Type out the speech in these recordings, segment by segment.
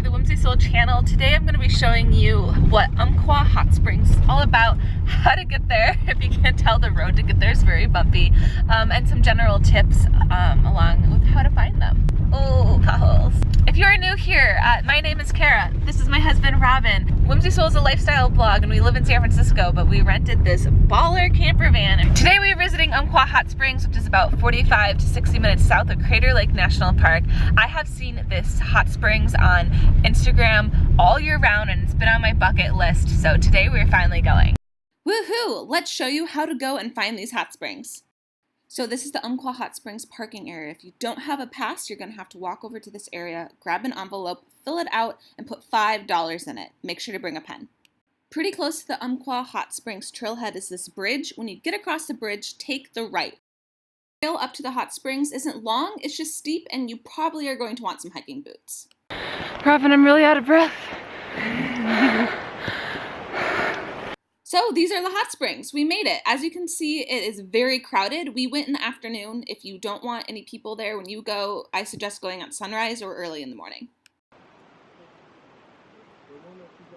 the Whimsy Soul channel. Today I'm going to be showing you what Umpqua Hot Springs is all about, how to get there. If you can't tell, the road to get there is very bumpy, and some general tips along with how to find them. Oh, potholes. If you are new here, my name is Kara. This is my husband, Robin. Whimsy Soul is a lifestyle blog and we live in San Francisco, but we rented this baller camper van. Today we are visiting Umpqua Hot Springs, which is about 45 to 60 minutes south of Crater Lake National Park. I have seen this hot springs on Instagram all year round and it's been on my bucket list, so today we're finally going. Woohoo! Let's show you how to go and find these hot springs. So this is the Umpqua Hot Springs parking area. If you don't have a pass, you're going to have to walk over to this area, grab an envelope, fill it out, and put $5 in it. Make sure to bring a pen. Pretty close to the Umpqua Hot Springs trailhead is this bridge. When you get across the bridge, take the right. The trail up to the hot springs isn't long, it's just steep, and you probably are going to want some hiking boots. Robin, I'm really out of breath. So these are the hot springs. We made it. As you can see, it is very crowded. We went in the afternoon. If you don't want any people there when you go, I suggest going at sunrise or early in the morning.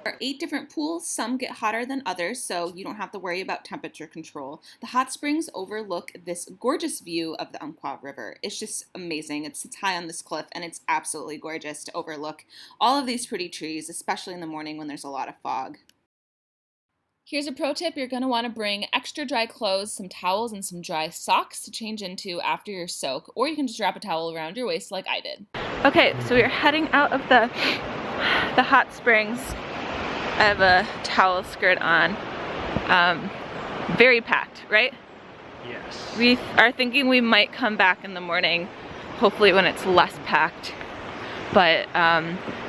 There are 8 different pools. Some get hotter than others, so you don't have to worry about temperature control. The hot springs overlook this gorgeous view of the Umpqua River. It's just amazing. It sits high on this cliff, and it's absolutely gorgeous to overlook all of these pretty trees, especially in the morning when there's a lot of fog. Here's a pro tip. You're going to want to bring extra dry clothes, some towels, and some dry socks to change into after your soak, or you can just wrap a towel around your waist like I did. Okay, so we're heading out of the hot springs. I have a towel skirt on. Very packed, right? Yes. We are thinking we might come back in the morning, hopefully when it's less packed. But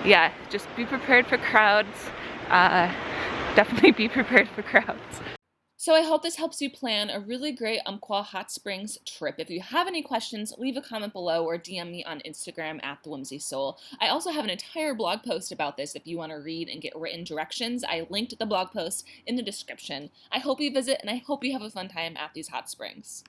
yeah, just be prepared for crowds. Definitely be prepared for crowds. So I hope this helps you plan a really great Umpqua Hot Springs trip. If you have any questions, leave a comment below or DM me on Instagram at The Whimsy Soul. I also have an entire blog post about this if you want to read and get written directions. I linked the blog post in the description. I hope you visit and I hope you have a fun time at these hot springs.